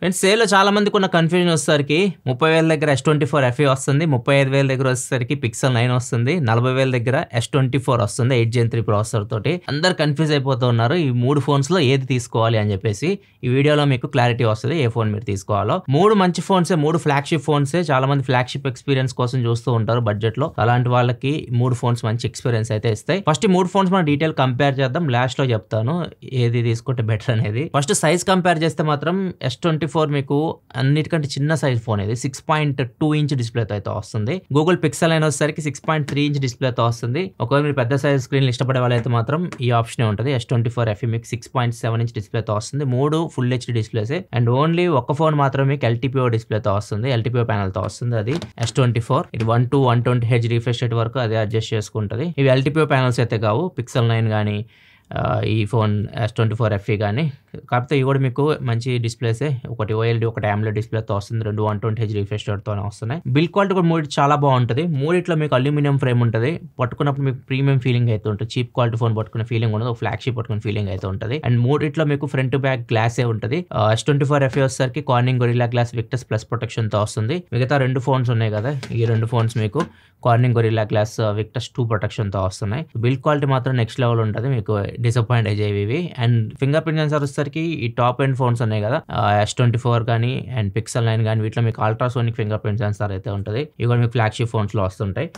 Friends సేల్లో చాలా మందికి ఉన్న కన్ఫ్యూజన్ వచ్చేసరికి 30,000 దగ్గర S24 FE వస్తుంది, 35,000 దగ్గర వచ్చేసరికి Pixel 9 వస్తుంది, 40,000 దగ్గర S24 వస్తుంది 8 Gen 3 ప్రాసెసర్ తోటి. అందరు కన్ఫ్యూజ్ అయిపోతూ ఉన్నారు ఈ మూడు ఫోన్స్ లో ఏది తీసుకోవాలి అని చెప్పేసి. ఈ వీడియోలో మీకు క్లారిటీ వస్తుంది ఏ ఫోన్ మీరు తీసుకోవాలో. మూడు మంచి ఫోన్సే, మూడు ఫ్లాగ్షిప్ ఫోన్సే. చాలా మంది ఫ్లాగ్షిప్ ఎక్స్పీరియన్స్ కోసం చూస్తూ ఉంటారు బడ్జెట్ లో. అలాంటి వాళ్ళకి మూడు ఫోన్స్ మంచి ఎక్స్పీరియన్స్ అయితే ఇస్తాయి. ఫస్ట్ ఈ మూడు ఫోన్స్ మనం డీటెయిల్ కంపేర్ చేద్దాం, లాస్ట్ లో చెప్తాను ఏది తీసుకుంటే బెటర్ అనేది. ఫస్ట్ సైజ్ కంపేర్ చేస్తే మాత్రం S24 మీకు అన్నిటికంటే చిన్న సైజ్ ఫోన్ ఇది. 6.2 ఇంచ్ డిస్ప్లేతో అయితే వస్తుంది. గూగుల్ పిక్సెల్ 9 వచ్చేసరికి 6.3 ఇంచ్ డిస్ప్లేతో వస్తుంది. ఒకవేళ మీరు పెద్ద సైజ్ స్క్రీన్ ఇష్టపడే వాళ్ళైతే మాత్రం ఈ ఆప్షన్ ఉంటుంది. S24 FE మీకు 6.7 ఇంచ్ డిస్ప్లేతో వస్తుంది. మూడు ఫుల్ హెచ్డి డిస్ప్లేసే అండ్ ఓన్లీ ఒక ఫోన్ మాత్రం మీకు LTPO డిస్ప్లేతో వస్తుంది, LTPO ప్యానల్ తో వస్తుంది. అది S24. ఇది 1 to 120 Hz రిఫ్రెష్ రేట్ వరకు అది అడ్జస్ట్ చేసుకుంటుంది. ఇవి LTPO ప్యానల్స్ అయితే కావు. పిక్సెల్ 9 కానీ ఈ ఫోన్ S24 FE కానీ. కాకపోతే ఇవి కూడా మీకు మంచి డిస్ప్లేసే. ఒకటి OLED ఒకటి AMOLED డిస్ప్లేతో వస్తుంది. రెండు 120 Hz రిఫ్రెష్ రేట్తో వస్తున్నాయి. బిల్డ్ క్వాలిటీ కూడా మూడు చాలా బాగుంటుంది. మూడిట్లో మీకు అల్యూమినియం ఫ్రేమ్ ఉంటుంది. పట్టుకున్నప్పుడు మీకు ప్రీమియం ఫీలింగ్ అయితే ఉంటుంది. చీప్ క్వాలిటీ ఫోన్ పట్టుకునే ఫీలింగ్ ఉండదు, ఫ్లాగ్షిప్ పట్టుకునే ఫీలింగ్ అయితే ఉంటుంది. అండ్ మూడిట్లో మీకు ఫ్రంట్ బ్యాక్ గ్లాసే ఉంటుంది. S24 FE వచ్చేసరికి Corning Gorilla Glass Victus plus protection తో వస్తుంది. మిగతా రెండు ఫోన్స్ ఉన్నాయి కదా, ఈ రెండు ఫోన్స్ మీకు Corning Gorilla Glass Victus 2 protection తో వస్తున్నాయి. బిల్డ్ క్వాలిటీ మాత్రం నెక్స్ట్ లెవెల్ ఉంటుంది, మీకు డిసప్పాయింట్ అయ్యేవి. అండ్ ఫింగర్ ప్రింట్ సెన్సార్ వచ్చేసరికి ఈ టాప్ ఎండ్ ఫోన్స్ ఉన్నాయి కదా, S24 కానీ అండ్ పిక్సెల్ 9 కానీ, వీటిలో మీకు అల్ట్రాసోనిక్ ఫింగర్ ప్రింట్ సెన్సార్ అయితే ఉంటుంది. ఇవి కూడా మీకు ఫ్లాగ్షిప్ ఫోన్స్ లో వస్తుంటాయి.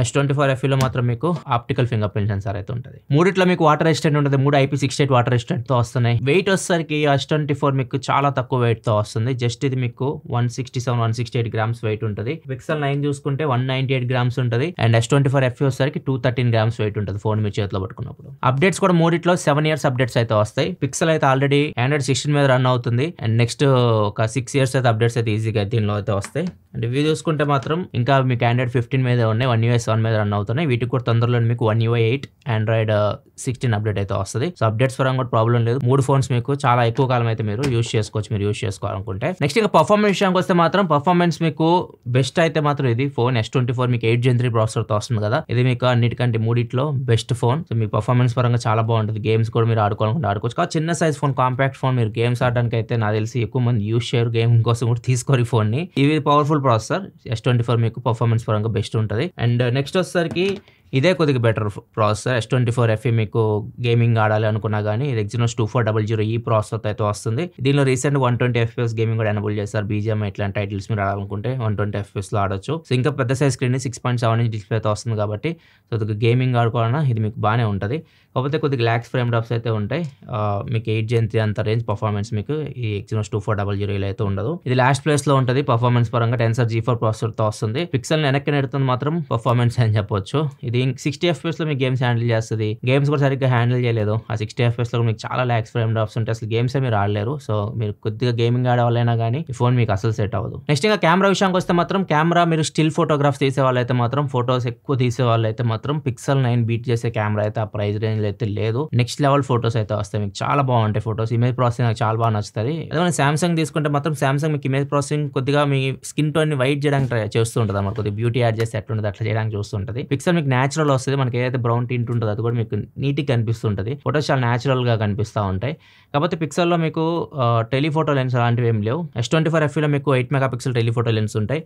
S24 FE లో మాత్రం మీకు ఆప్టికల్ ఫింగర్ ప్రింట్ సెన్సార్ అయితే ఉంటుంది. మూడిట్లో మీకు వాటర్ రెసిస్టెంట్ ఉంటుంది. మూడు IP68 వాటర్ రెసిస్టెంట్ తో వస్తున్నాయి. వెయిట్ వచ్చేసరికి S24 మీకు చాలా తక్కువ వెయిట్ తో వస్తుంది. జస్ట్ ఇది మీకు 167-168 గ్రామ్స్ వెయిట్ ఉంటుంది. పిక్సెల్ 9 చూసుకుంటే 198 గ్రామ్స్ ఉంటుంది. అండ్ S24 FE వచ్చేసరికి 213 గ్రామ్స్ వెయిట్ ఉంటుంది ఫోన్ మీ చేతిలో పట్టుకున్నప్పుడు. అప్డేట్స్ కూడా మూడిట్లో 7 years అప్డేట్స్ అయితే వస్తాయి. పిక్సెల్ అయితే ఆల్రెడీ Android 16 మీద రన్ అవుతుంది. అండ్ నెక్స్ట్ ఒక 6 years అయితే అప్డేట్స్ అయితే ఈజీగా దీనిలో అయితే వస్తాయి. అండ్ ఇవి చూసుకుంటే మాత్రం ఇంకా మీకు Android 15 మీద ఉన్నాయి, OneUI 7 మీద రన్ అవుతున్నాయి. వీటికి కూడా తొందరలో మీకు OneUI 8, Android 16 అప్డేట్ అయితే వస్తుంది. సో అప్డేట్స్ పరంగా కూడా ప్రాబ్లం లేదు. మూడు ఫోన్స్ మీకు చాలా ఎక్కువ కాలం అయితే మీరు యూజ్ చేసుకోవచ్చు, మీరు యూజ్ చేసుకోవాలనుకుంటే. నెక్స్ట్ ఇంకా పర్ఫార్మెన్స్ విషయానికి వస్తే మాత్రం పర్ఫార్మెన్స్ మీకు బెస్ట్ అయితే మాత్రం ఇది ఫోన్ S24 మీకు 8 Gen 3 ప్రాసెసర్ తో వస్తుంది కదా, ఇది మీకు అన్నిటికంటే మూడిట్లో బెస్ట్ ఫోన్. సో మీ పర్ఫార్మెన్స్ పరంగా చాలా బాగుంటుంది. గేమ్స్ కూడా మీరు ఆడుకోవాలనుకుంటే ఆడుకోవచ్చు. కాబట్టి చిన్న సైజ్ ఫోన్, కాంపాక్ట్ ఫోన్, మీరు గేమ్స్ ఆడడానికి అయితే నాకు తెలిసి ఎక్కువ మంది యూజ్ చేయరు. గేమింగ్ కోసం కూడా తీసుకోరు ఈ ఫోన్ ని. ఇది పవర్ఫుల్ ప్రాసెసర్. S24 మీకు పర్ఫార్మెన్స్ పరంగా బెస్ట్ ఉంటుంది. అండ్ నెక్స్ట్ వచ్చేసరికి ఇదే కొద్దిగా బెటర్ ప్రాసెసర్. S24 FE మీకు గేమింగ్ ఆడాలి అనుకున్నా కానీ ఇది Exynos 2400E ప్రాసెసర్ అయితే వస్తుంది. దీనిలో రీసెంట్ 120 FPS గేమింగ్ కూడా ఎనబుల్ చేస్తారు. BGM ఇట్లాంటి టైటిల్స్ మీరు ఆడాలనుకుంటే 120 FPS లో ఆడొచ్చు. సో ఇంకా పెద్ద సైజ్ స్క్రీన్ 6.7 ఇంచ్ డిస్ప్లే అయితే వస్తుంది కాబట్టి సో గేమింగ్ ఆడుకోవాలన్నా ఇది మీకు బాగానే ఉంటుంది. కాకపోతే కొద్దిగా ల్యాక్స్ ఫ్రేమ్ డ్రాప్స్ అయితే ఉంటాయి. మీకు 8 Gen 3 అంత రేంజ్ పర్ఫార్మెన్స్ మీకు ఈ Exynos 2400 అయితే ఉండదు. ఇది లాస్ట్ ప్లేస్ లో ఉంటుంది పర్ఫార్మెన్స్ పరంగా. Tensor G4 ప్రాసెసర్ తో వస్తుంది. పిక్సెల్ వెనక్కి నెడుతుంది మాత్రం పర్ఫార్మెన్స్ అని చెప్పొచ్చు. ఇది 60 FPS లో మీకు గేమ్స్ హ్యాండిల్ చేస్తుంది. గేమ్స్ కూడా సరిగ్గా హ్యాండిల్ చేయలేదు. ఆ 60 FPS లో మీకు చాలా ల్యాక్స్ ఫ్రేమ్ డ్రాప్స్ ఉంటాయి. అసలు గేమ్స్ మీరు ఆడలేరు. సో మీరు కొద్దిగా గేమింగ్ ఆడవాలైనా కానీ ఈ ఫోన్ మీకు అసలు సెట్ అవ్వదు. నెక్స్ట్ ఇంకా కెమెరా విషయానికి వస్తే మాత్రం కెమెరా మీరు స్టిల్ ఫోటోగ్రాఫ్స్ తీసే వాళ్ళైతే మాత్రం, ఫోటోస్ ఎక్కువ తీసే వాళ్ళైతే మాత్రం పిక్సెల్ 9 బీట్ చేసే కెమెరా అయితే ఆ ప్రైస్ రేంజ్ అయితే లేదు. నెక్స్ట్ లెవెల్ ఫోటోస్ అయితే వస్తాయి మీకు, చాలా బాగుంటాయి ఫోటోస్. ఇమేజ్ ప్రాసెసింగ్ నాకు చాలా బాగా నచ్చుతుంది. అదే సామ్సంగ్ తీసుకుంటే మాత్రం సామ్సంగ్ మీకు ఇమేజ్ ప్రాసెసింగ్ కొద్దిగా మీ స్కిన్ టోన్ ని వైట్ చేయడానికి ట్రై చేస్తూ ఉంటుంది అన్నమాట. కొద్దిగా బ్యూటీ యాడ్ చేస్తే ఎట్లుంటుంది అట్లా చేయడానికి చూస్తుంటుంది. పిక్సెల్ మీకు నేచురల్ వస్తుంది. మనకి ఏదైతే బ్రౌన్ టింట్ ఉంటుందో అది కూడా మీకు నీట్గా కనిపిస్తుంటుంది. ఫోటోస్ చాలా నేచురల్ గా కనిపిస్తూ ఉంటాయి. కాకపోతే పిక్సెల్లో మీకు టెలిఫోటో లెన్స్ అలాంటివి ఏం లేవు. S24 FE లో మీకు 8 మెగాపిక్సెల్ టెలిఫోటో లెన్స్ ఉంటాయి.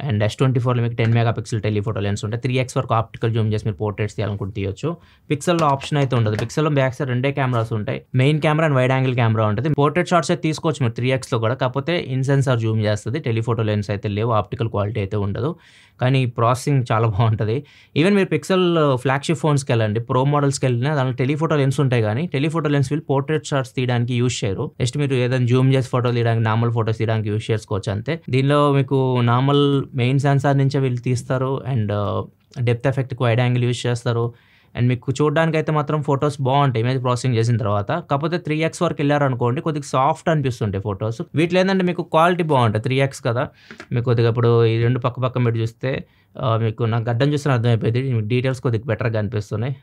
అండ్ S24 లో మీకు 10 మెగాపిక్సెల్ టెలిఫోటో లెన్స్ ఉంటాయి. 3x వరకు ఆప్టికల్ జూమ్ చేసి మీరు పోర్ట్రేట్స్ తీయాలనుకుంటే తీయొచ్చు. పిక్సెల్లో ఆప్షన్ అయితే ఉండదు. పిక్సెల్లో బ్యాక్ సైడ్ రెండే కెమెరాస్ ఉంటాయి. Main camera and wide angle camera ఉంటుంది. పోర్ట్రేట్ షాట్స్ అయితే తీసుకోవచ్చు మీరు 3x లో కూడా. కాకపోతే ఇన్ సెన్సార్ జూమ్ చేస్తుంది. టెలిఫోటో లెన్స్ అయితే లేవు. ఆప్టికల్ క్వాలిటీ అయితే ఉండదు. కానీ ప్రాసెసింగ్ చాలా బాగుంటుంది. ఈవెన్ మీరు పిక్సెల్ ఫ్లాగ్షిప్ ఫోన్స్కి వెళ్ళండి, ప్రో మోడల్స్కి వెళ్ళినా దాంట్లో టెలిఫోటో లెన్స్ ఉంటాయి. కానీ టెలిఫోటో లెన్స్ వీళ్ళు పోర్ట్రేట్ షాట్స్ తీయడానికి యూజ్ చేయరు. జస్ట్ మీరు ఏదైనా జూమ్ చేసి ఫోటో తీయడానికి, నార్మల్ ఫోటోస్ తీయడానికి యూజ్ చేసుకోవచ్చు అంతే. దీనిలో మీకు నార్మల్ మెయిన్ సెన్సార్ నుంచే వీళ్ళు తీస్తారు. అండ్ డెప్త్ ఎఫెక్ట్కి వైడ్ యాంగిల్ యూజ్ చేస్తారు. అండ్ మీకు చూడడానికి అయితే మాత్రం ఫొటోస్ బాగుంటాయి ఇమేజ్ ప్రాసెసింగ్ చేసిన తర్వాత. కాకపోతే 3x వరకు వెళ్ళారు అనుకోండి కొద్దిగా సాఫ్ట్ అనిపిస్తుంటాయి ఫొటోస్. వీటిలో ఏంటంటే మీకు క్వాలిటీ బాగుంటుంది. 3x కదా మీకు కొద్దిగా ఇప్పుడు ఈ రెండు పక్క మీరు చూస్తే మీకు నాకు గడ్డం చూస్తే అర్థమైపోయింది. డీటెయిల్స్ కొద్దిగా బెటర్గా అనిపిస్తున్నాయి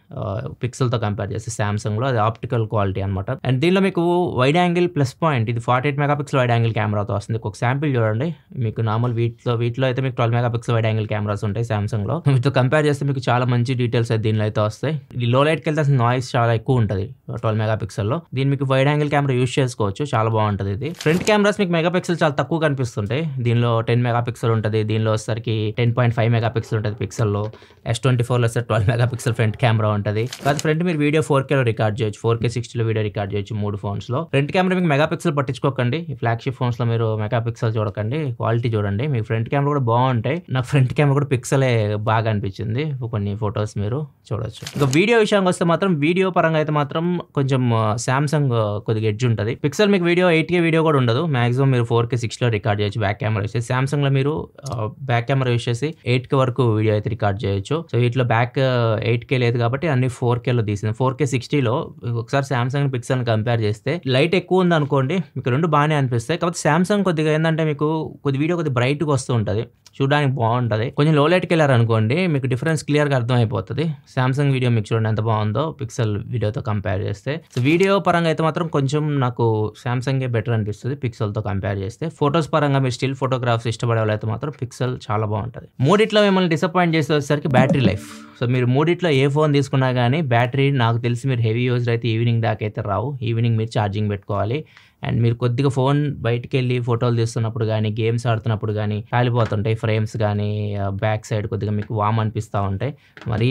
పిక్సెల్తో కంపేర్ చేస్తే సామ్సంగ్లో. అది ఆప్టికల్ క్వాలిటీ అనమాట. అండ్ దీనిలో మీకు వైడ్ యాంగిల్ ప్లస్ పాయింట్, ఇది 48 మెగాపిక్సెల్ వైడ్ యాంగిల్ కెమెరాతో వస్తుంది. ఒక శాంపిల్ చూడండి. మీకు నార్మల్ వీటిలో అయితే మీకు 12 మెగాపిక్సెల్ వైడ్ యాంగిల్ కెమెరాస్ ఉంటాయి సామ్సంగ్లో. వీటితో కంపేర్ చేస్తే మీకు చాలా మంచి డీటెయిల్స్ అయితే దీనిలో అయితే వస్తాయి. వస్తాయి. ఈ లో లైట్కి వెళ్తే అసలు నాయిస్ చాలా ఎక్కువ ఉంటుంది 12 మెగాపిక్సెల్లో. దీన్ని మీకు వైడ్ యాంగిల్ కెమెరా యూస్ చేసుకోవచ్చు, చాలా బాగుంటుంది ఇది. ఫ్రంట్ కెమెరాస్ మీకు మెగాపిక్సెల్ చాలా తక్కువ కనిపిస్తుంటాయి. దీనిలో 10 మెగాపిక్సెల్ ఉంటుంది, దీనిలో వచ్చేసరికి 10.5 మెగాపిక్సెల్ ఉంటుంది పిక్సెల్లో. S24లో వస్తే 12 మెగాపిక్సెల్ ఫ్రంట్ కెమెరా ఉంటుంది. కాదు ఫ్రంట్ మీరు వీడియో 4Kలో రికార్డ్ చేయొచ్చు, 4K 60లో వీడియో రికార్డ్ చేయొచ్చు 3 ఫోన్స్లో. ఫ్రంట్ కెమెరా మీకు మెగాపిక్సెల్ పట్టించుకోకండి, ఈ ఫ్లాగ్షిప్ ఫోన్స్లో మీరు మెగాపిక్సెల్ చూడకండి, క్వాలిటీ చూడండి. మీకు ఫ్రంట్ కెమెరా కూడా బాగుంటాయి. నాకు ఫ్రంట్ కెమెరా కూడా పిక్సెలే బాగా అనిపించింది, కొన్ని ఫొటోస్ మీరు చూడొచ్చు. ఇంకా వీడియో విషయానికి వస్తే మాత్రం వీడియో పరంగా అయితే మాత్రం కొంచెం సామ్సంగ్ కొద్దిగా ఎడ్జ్ ఉంటుంది. పిక్సెల్ మీకు వీడియో 8K వీడియో కూడా ఉండదు, మాక్సిమం మీరు 4K 60లో రికార్డ్ చేయొచ్చు బ్యాక్ కెమెరా యూస్ చేసి. సామ్సంగ్ లో మీరు బ్యాక్ కెమెరా యూస్ చేసి 8K వరకు వీడియో అయితే రికార్డ్ చేయొచ్చు. సో వీటిలో బ్యాక్ 8K లేదు కాబట్టి అన్ని 4Kలో తీసింది. 4K 60లో ఒకసారి సామ్సంగ్ పిక్సెల్ కంపేర్ చేస్తే లైట్ ఎక్కువ ఉంది అనుకోండి, మీకు రెండు బాగానే అనిపిస్తాయి. కాకపోతే సామ్సంగ్ కొద్దిగా ఏంటంటే మీకు కొద్ది వీడియో కొద్దిగా బ్రైట్గా వస్తూ ఉంటుంది, చూడడానికి బాగుంటుంది. కొంచెం లో లైట్కి వెళ్ళారనుకోండి మీకు డిఫరెన్స్ క్లియర్గా అర్థమైపోతుంది. సామ్సంగ్ వీడియో మీకు చూడండి ఎంత బాగుందో పిక్సెల్ వీడియోతో కంపేర్ చేస్తే. సో వీడియో పరంగా అయితే మాత్రం కొంచెం నాకు సామ్సంగే బెటర్ అనిపిస్తుంది పిక్సెల్తో కంపేర్ చేస్తే. ఫొటోస్ పరంగా మీరు స్టిల్ ఫోటోగ్రాఫ్స్ ఇష్టపడే వాళ్ళు అయితే మాత్రం పిక్సెల్ చాలా బాగుంటుంది. మూడిట్లో మిమ్మల్ని డిసప్పాయింట్ చేసే వచ్చేసరికి బ్యాటరీ లైఫ్. సో మీరు మూడిట్లో ఏ ఫోన్ తీసుకున్నా కానీ బ్యాటరీ నాకు తెలిసి మీరు హెవీ యూజర్ అయితే ఈవినింగ్ దాకా అయితే రావు. ఈవినింగ్ మీరు ఛార్జింగ్ పెట్టుకోవాలి. అండ్ మీరు కొద్దిగా ఫోన్ బయటికి వెళ్ళి ఫోటోలు తీస్తున్నప్పుడు కానీ గేమ్స్ ఆడుతున్నప్పుడు కానీ కాలిపోతుంటాయి ఫ్రేమ్స్ కానీ, బ్యాక్ సైడ్ కొద్దిగా మీకు వామ్ అనిపిస్తూ ఉంటాయి. మరీ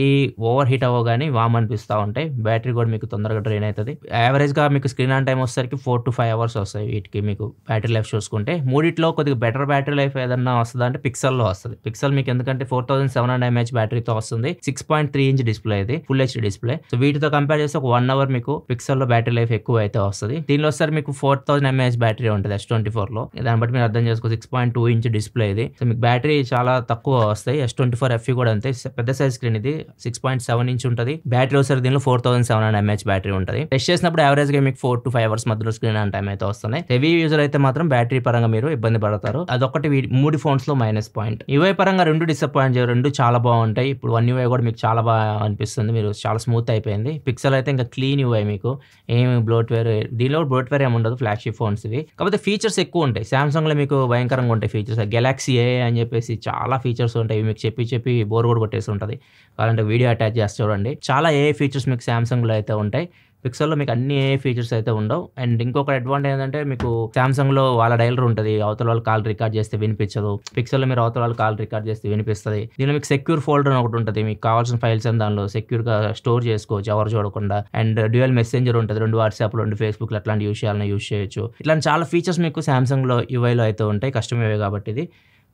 ఓవర్ హీట్ అవ్వగానే వామ్ అనిపిస్తూ ఉంటాయి. బ్యాటరీ కూడా మీకు తొందరగా డ్రైన్ అవుతుంది. యావరేజ్గా మీకు స్క్రీన్ ఆన్ టైం వచ్చేసరికి 4 to 5 hours వస్తాయి వీటికి మీకు బ్యాటరీ లైఫ్ చూసుకుంటే. మూడిట్లో కొద్దిగా బెటర్ బ్యాటరీ లైఫ్ ఏదన్నా వస్తుందా అంటే పిక్సెల్లో వస్తుంది. పిక్సెల్ మీకు ఎందుకంటే 4700 mAh బ్యాటరీతో వస్తుంది, 6.3 inch డిస్ప్లే, ఇది ఫుల్ హెచ్డీ డిస్ప్లే. సో వీటితో కంపేర్ చేస్తే ఒక 1 hour మీకు పిక్సెల్లో బ్యాటరీ లైఫ్ ఎక్కువ అయితే వస్తుంది. దీనిలో వస్తారు మీకు 4000 mAh బ్యాటరీ ఉంటుంది S24లో. దాన్ని బట్టి మీరు అర్థం చేసుకో 6.2 inch డిస్ప్లే ఇది. సో మీకు బ్యాటరీ చాలా తక్కువ వస్తాయి. S24 FE కూడా అంతే, పెద్ద సైజ్ స్క్రీన్ ఇది, 6.7 inch ఉంటుంది. బ్యాటరీ వచ్చేసరికి దీనిలో 4700 mAh బ్యాటరీ ఉంటుంది. టెస్ట్ చేసినప్పుడు యావరేజ్ గా మీకు 4 to 5 hours మధ్యలో స్క్రీన్ ఆన్ టైం అయితే వస్తున్నాయి. హెవీ యూజర్ అయితే మాత్రం బ్యాటరీ పరంగా మీరు ఇబ్బంది పడతారు. అదొకటి మూడు ఫోన్స్ లో మైనస్ పాయింట్. యూఐ పరంగా రెండు డిసప్పాయింట్ చేయరు, రెండు చాలా బాగుంటాయి. ఇప్పుడు One UI కూడా మీకు చాలా బాగా అనిపిస్తుంది, మీరు చాలా స్మూత్ అయిపోయింది. పిక్సెల్ అయితే ఇంకా క్లీన్ UI, మీకు ఏమి బ్లోట్వేర్, దీనిలో బ్లోట్వేర్ ఏమి ఉండదు ఫ్లాగ్షిప్ ఫోన్స్ ఇవి. కాకపోతే ఫీచర్స్ ఎక్కువ ఉంటాయి. సామ్సంగ్ లో మీకు భయంకరంగా ఉంటాయి ఫీచర్స్. గెలాక్సీ ఏ అని చెప్పేసి చాలా ఫీచర్స్ ఉంటాయి, మీకు చెప్పి బోర్ కూడా కొట్టేసి ఉంటుంది. కావాలంటే వీడియో అటాచ్ చేసి చూడండి, చాలా ఏ ఫీచర్స్ మీకు సామ్సంగ్ లో అయితే ఉంటాయి. పిక్సెల్లో మీకు అన్ని ఏ ఫీచర్స్ అయితే ఉండవు. అండ్ ఇంకొక అడ్వాంటేజ్ ఏంటంటే మీకు సామ్సంగ్ లో వాళ్ళ డైలర్ ఉంటుంది, అవతల వాళ్ళు కాల్ రికార్డ్ చేస్తే వినిపించదు. పిక్సెల్లో మీరు అవతల వాళ్ళు కాల్ రికార్డ్ చేస్తే వినిపిస్తుంది. దీనిలో మీకు సెక్యూర్ ఫోల్డర్ అని ఒకటి ఉంటుంది, మీకు కావాల్సిన ఫైల్స్ అని దానిలో సెక్యూర్ గా స్టోర్ చేసుకోవచ్చు ఎవరు చూడకుండా. అండ్ డ్యూయల్ మెసెంజర్ ఉంటుంది, 2 WhatsApp 2 Facebook అట్లాంటి యూస్ చేయాలని యూస్ చేయొచ్చు. ఇట్లాంటి చాలా ఫీచర్స్ మీకు సామ్సంగ్ లో యూఐలో అయితే ఉంటాయి, కస్టమ్ యూఐ కాబట్టి. ఇది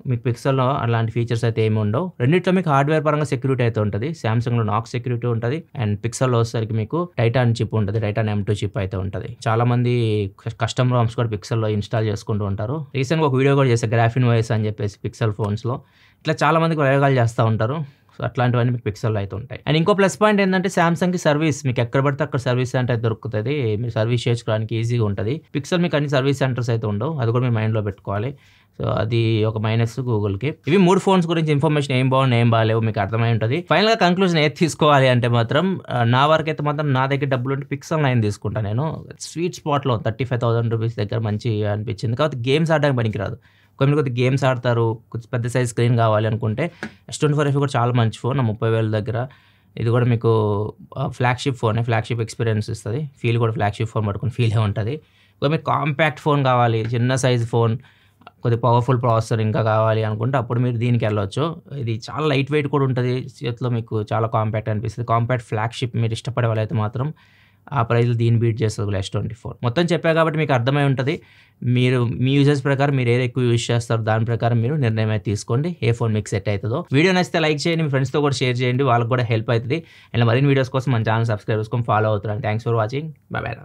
మీకు పిక్సెల్లో అలాంటి ఫీచర్స్ అయితే ఏమి ఉండవు. రెండిట్లో మీకు హార్డ్వేర్ పరంగా సెక్యూరిటీ అయితే ఉంటుంది. సామ్సంగ్ లో నాక్స్ సెక్యూరిటీ ఉంటుంది, అండ్ పిక్సెల్లో వచ్చేసరికి మీకు టైటాన్ చిప్ ఉంటుంది, టైటాన్ M2 చిప్ అయితే ఉంటుంది. చాలా మంది కస్టమ్ రామ్స్ కూడా పిక్సెల్లో ఇన్స్టాల్ చేసుకుంటూ ఉంటారు. రీసెంట్ గా ఒక వీడియో కూడా చేశారు, గ్రాఫిన్ OS అని చెప్పేసి పిక్సెల్ ఫోన్స్ లో. ఇట్లా చాలా మందికి ప్రయోగాలు చేస్తూ ఉంటారు. సో అట్లాంటివన్నీ మీకు పిక్సెల్లో అయితే ఉంటాయి. అండ్ ఇంకో ప్లస్ పాయింట్ ఏంటంటే సామ్సంగ్ కి సర్వీస్ మీకు ఎక్కడ పడితే అక్కడ సర్వీస్ సెంటర్ దొరుకుతుంది, మీరు సర్వీస్ చేసుకోవడానికి ఈజీగా ఉంటుంది. పిక్సెల్ మీకు అన్ని సర్వీస్ సెంటర్స్ అయితే ఉండవు, అది కూడా మీరు మైండ్లో పెట్టుకోవాలి. సో అది ఒక మైనస్ గూగుల్కి. ఇవి 3 ఫోన్స్ గురించి ఇన్ఫర్మేషన్, ఏం బాగున్నాయి ఏం బాగాలేవు మీకు అర్థమై ఉంటుంది. ఫైనల్ గా కంక్లూజన్ ఏది తీసుకోవాలి అంటే మాత్రం నా వరకు అయితే మాత్రం నా దగ్గర డబ్బులు ఉంటే పిక్సెల్ 9 తీసుకుంటాను నేను. స్వీట్ స్పాట్లో 35,000 రూపీస్ దగ్గర మంచి అనిపించింది. కాబట్టి గేమ్స్ ఆడడానికి పనికిరాదు. కొద్ది గేమ్స్ ఆడతారు, కొంచెం పెద్ద సైజ్ స్క్రీన్ కావాలి అనుకుంటే S24 FE కూడా చాలా మంచి ఫోన్, 30,000 దగ్గర. ఇది కూడా మీకు ఫ్లాగ్షిప్ ఫోనే, ఫ్లాగ్షిప్ ఎక్స్పీరియన్స్ ఇస్తుంది. ఫీల్ కూడా ఫ్లాగ్షిప్ ఫోన్ పట్టుకుని ఫీలే ఉంటుంది. మీకు కాంపాక్ట్ ఫోన్ కావాలి, చిన్న సైజ్ ఫోన్, కొద్దిగా పవర్ఫుల్ ప్రాసెసర్ ఇంకా కావాలి అనుకుంటే అప్పుడు మీరు దీనికి వెళ్ళొచ్చు. ఇది చాలా లైట్ వెయిట్ కూడా ఉంటుంది, చేతిలో మీకు చాలా కాంపాక్ట్ అనిపిస్తుంది. కాంపాక్ట్ ఫ్లాగ్షిప్ మీరు ఇష్టపడే వాళ్ళైతే మాత్రం ఆ ప్రైజ్లో దీన్ని బీట్ చేస్తుంది S24. మొత్తం చెప్పా కాబట్టి మీకు అర్థమై ఉంటుంది. మీరు మీ యూజెస్ ప్రకారం మీరు ఏది ఎక్కువ యూజ్ చేస్తారో దాని ప్రకారం మీరు నిర్ణయం అయితే తీసుకోండి, ఏ ఫోన్ మీకు సెట్ అవుతుందో. వీడియో నచ్చితే లైక్ చేయండి, మీ ఫ్రెండ్స్తో కూడా షేర్ చేయండి, వాళ్ళకి కూడా హెల్ప్ అవుతుంది. అండ్ మరిన్ని వీడియోస్ కోసం మన ఛానల్ సబ్స్క్రైబ్ చేసుకొని ఫాలో అవుతారు. Thanks for watching, by by.